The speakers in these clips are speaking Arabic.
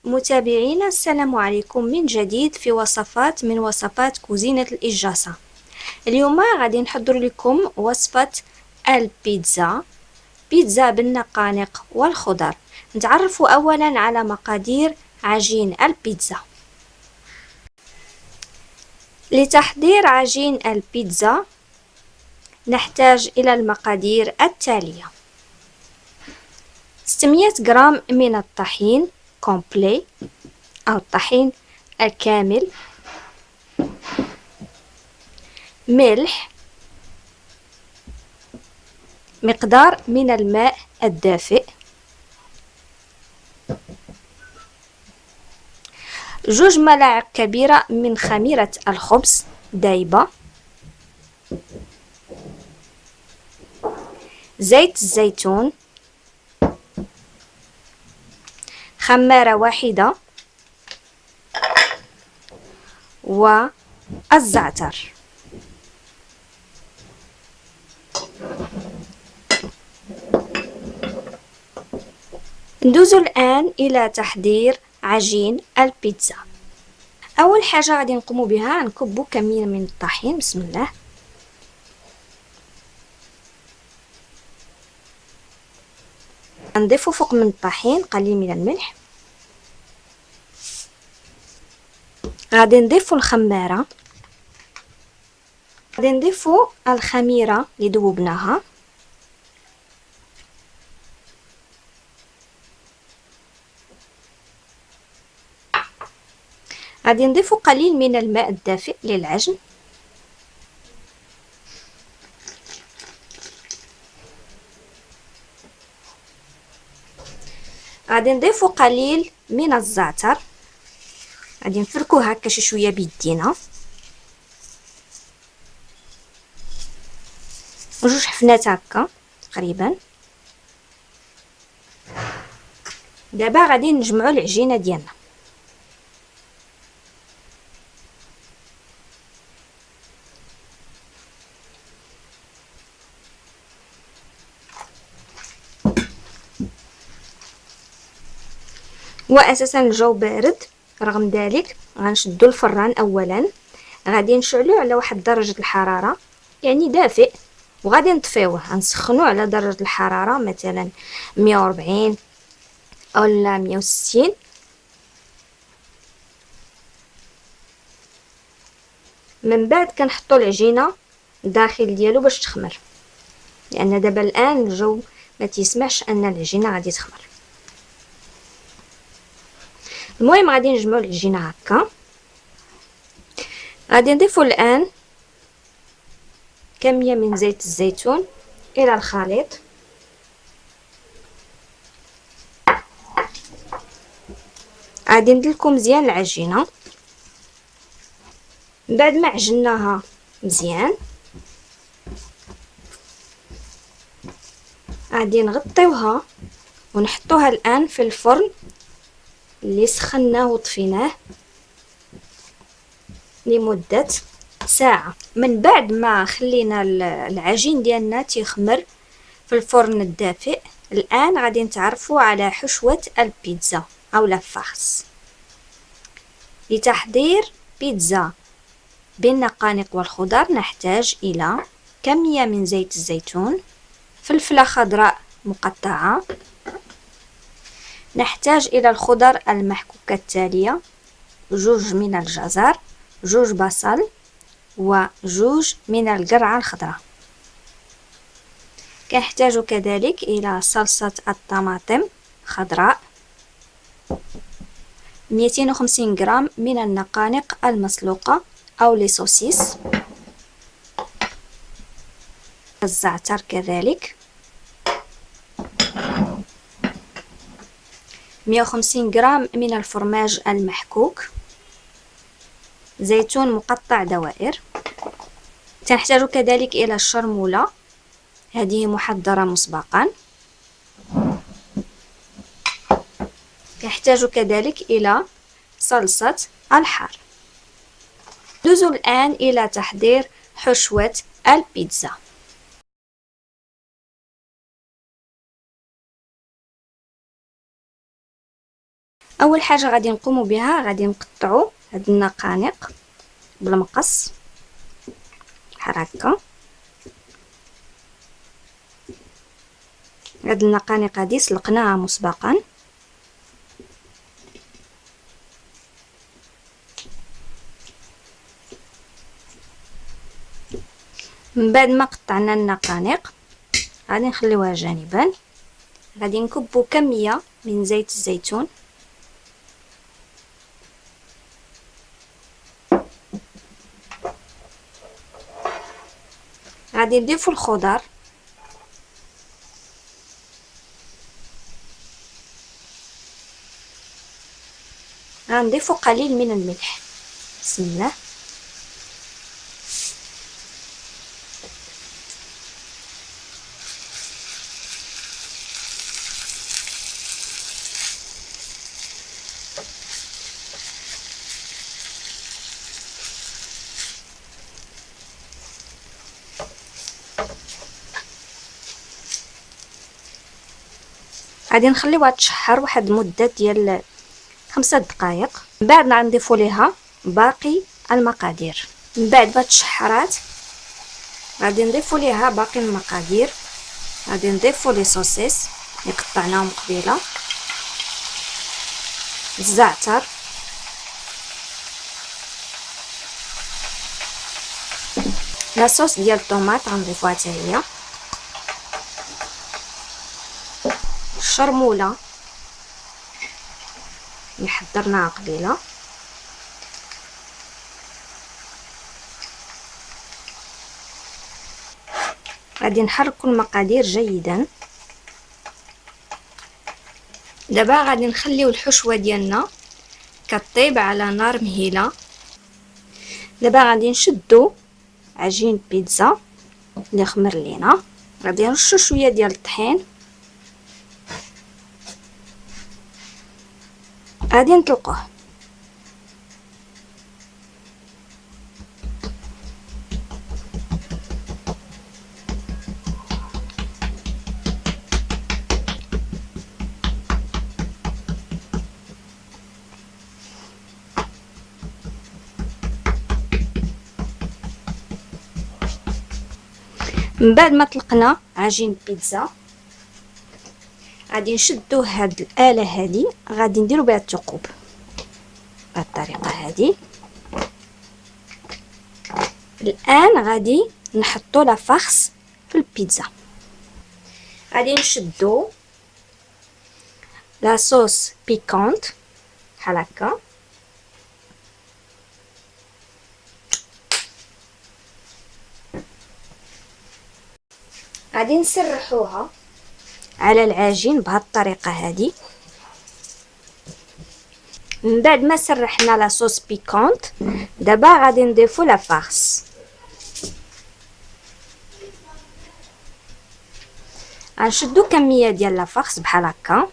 متابعينا، السلام عليكم من جديد في وصفات من وصفات كوزينة الإجاسة. اليوم غادي نحضر لكم وصفة البيتزا، بيتزا بالنقانق والخضر. نتعرف أولا على مقادير عجين البيتزا. لتحضير عجين البيتزا نحتاج إلى المقادير التالية: 600 غرام من الطحين كومبلي أو الطحين الكامل، ملح، مقدار من الماء الدافئ، 2 ملاعق كبيرة من خميرة الخبز دايبة، زيت الزيتون، خمارة واحدة، والزعتر. ندوز الآن إلى تحضير عجين البيتزا. أول حاجة غادي نقوم بها نكب كمية من الطحين. بسم الله. نضيف فوق من الطحين قليل من الملح. غادي نضيف الخمارة، غادي نضيف الخميرة اللي ذوبناها، غادي نضيف قليل من الماء الدافئ للعجن، غادي نضيف قليل من الزعتر، غادي نفركو هكا شي شويه بيدينا، 2 حفنات هكا تقريبا. دابا غادي نجمعو العجينه ديالنا. واساسا الجو بارد، رغم ذلك غنشدو الفران اولا، غادي نشعلوه على واحد درجه الحراره يعني دافئ، وغادي نطفيوه، غنسخنوه على درجه الحراره مثلا 140 اولا 160. من بعد كنحطو العجينه الداخل ديالو باش تخمر، لان دابا الان الجو ما تيسمحش ان العجينه غادي تخمر. المهم غادي نجمعو العجينه هكا. غادي نضيفو الان كميه من زيت الزيتون الى الخليط، غادي ندلكو مزيان العجينه. بعد ما عجناها مزيان غادي نغطيوها ونحطوها الان في الفرن اللي سخناه وطفيناه لمدة ساعة. من بعد ما خلينا العجين ديالنا تيخمر في الفرن الدافئ، الآن غادي نتعرفوا على حشوة البيتزا أو لافارس. لتحضير بيتزا بالنقانق والخضر نحتاج إلى كمية من زيت الزيتون، فلفلة خضراء مقطعة، نحتاج إلى الخضر المحكوكة التالية: 2 من الجزر، 2 بصل، و2 من القرعة الخضراء. كنحتاج كذلك إلى صلصة الطماطم خضراء، 250 غرام من النقانق المسلوقة أو لي سوسيس، الزعتر كذلك، 150 غرام من الفرماج المحكوك، زيتون مقطع دوائر. تنحتاج كذلك إلى الشرمولة، هذه محضرة مسبقا. نحتاج كذلك إلى صلصة الحار. ندوز الآن إلى تحضير حشوة البيتزا. اول حاجه غادي نقوم بها غادي نقطعوا هاد النقانق بالمقص بحال هكا. هاد النقانق هادي سلقناها مسبقا. من بعد ما قطعنا النقانق غادي نخليوها جانبا. غادي نكبو كميه من زيت الزيتون. غادي نضيفو الخضر. غنضيفو قليل من الملح. بسم الله. غادي نخليوها تشحر واحد المده ديال 5 دقائق. من بعد غنضيفو ليها باقي المقادير. من بعد ما تشحرات غادي نضيفو ليها باقي المقادير. غادي نضيفو لي صوصيص اللي قطعناهم قبيله، الزعتر، لاصوص ديال الطوماط غنضيفوها حتى هي، الشرموله اللي حضرناها قبيله، غادي نحركوا المقادير جيدا. دابا غادي نخليو الحشوه ديالنا كطيب على نار مهيله. دابا غادي نشدو عجين بيتزا اللي خمر لينا. غادي نرشو شويه ديال الطحين. غادي نطلقوه. من بعد ما طلقنا عجين بيتزا غادي نشدو هاد الآلة هادي، غادي نديرو بها الثقوب بهاد الطريقة هادي. الآن غادي نحطو لا فارس في البيتزا. غادي نشدو لا صوص بيكونت بحال هكا. غادي نسرحوها على العجين بهاد الطريقه هادي. من بعد ما سرحنا لا صوص بيكونت دابا غادي نضيفو لا فارس. غنشدو كميه ديال لا فارس بحال هكا.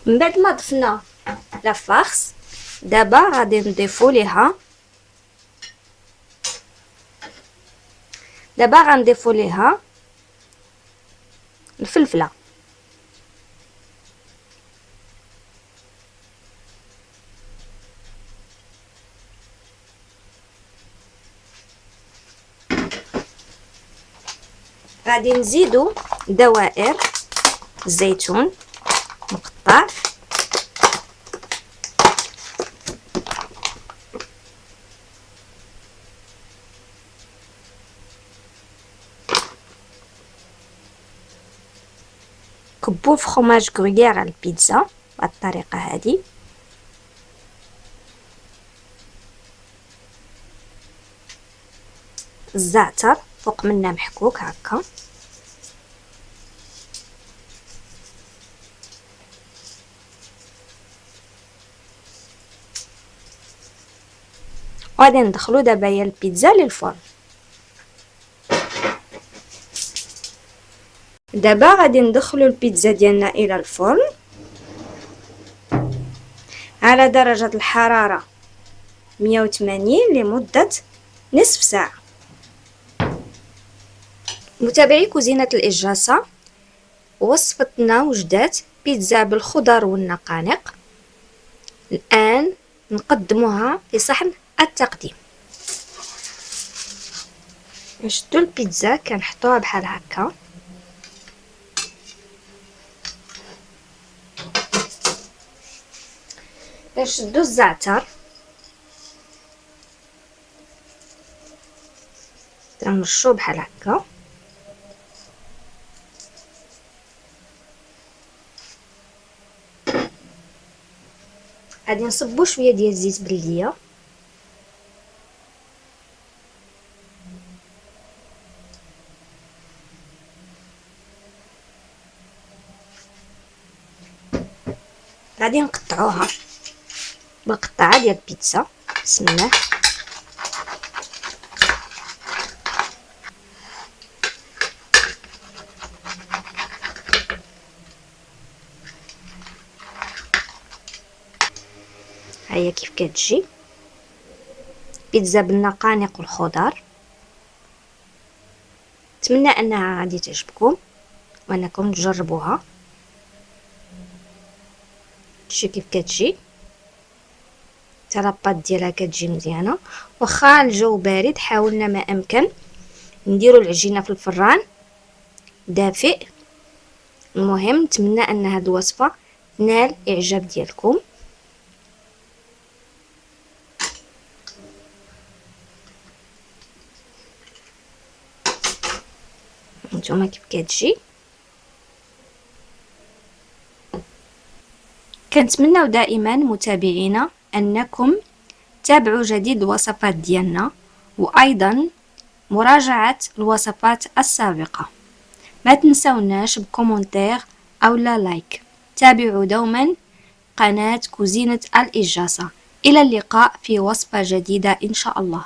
من بعد ما ضفنا لا فارس دابا غادي نضيفو ليها الفلفله. غادي نزيدو دوائر الزيتون مقطع. كبو فخوماج غرويير على البيتزا بهاد الطريقه هادي. الزعتر فوق منا محكوك هكا. وغادي ندخلو دابا هي البيتزا للفرن. دابا غادي ندخلو البيتزا ديالنا الى الفرن على درجة الحرارة 180 لمدة نصف ساعة. متابعي كوزينة الإجاسة، وصفتنا وجدات بيتزا بالخضر والنقانق. الآن نقدمها في صحن التقديم. نشدو البيتزا كنحطوها بحال هكا، نشدو الزعتر، نرشوه بحال هكا، غادي نصبو شويه ديال الزيت بلديه، غادي نقطعوها بالقطعه ديال البيتزا. بسم الله. هيا كيف كتجي بيتزا بالنقانق والخضر. نتمنى انها غادي تعجبكم وانكم تجربوها. شوفي كيف كتجي، الطرابات ديالها كتجي مزيانه. واخا الجو بارد حاولنا ما امكن نديروا العجينه في الفران دافئ. المهم نتمنى ان هذه الوصفه تنال اعجاب ديالكم. نتوما كيف كتجي. كنتمناو دائما متابعينا انكم تابعوا جديد الوصفات ديالنا، وايضا مراجعه الوصفات السابقه. ما تنسوناش بكومنتير او لا لايك. تابعوا دوما قناه كوزينة الإجاسة. الى اللقاء في وصفه جديده ان شاء الله.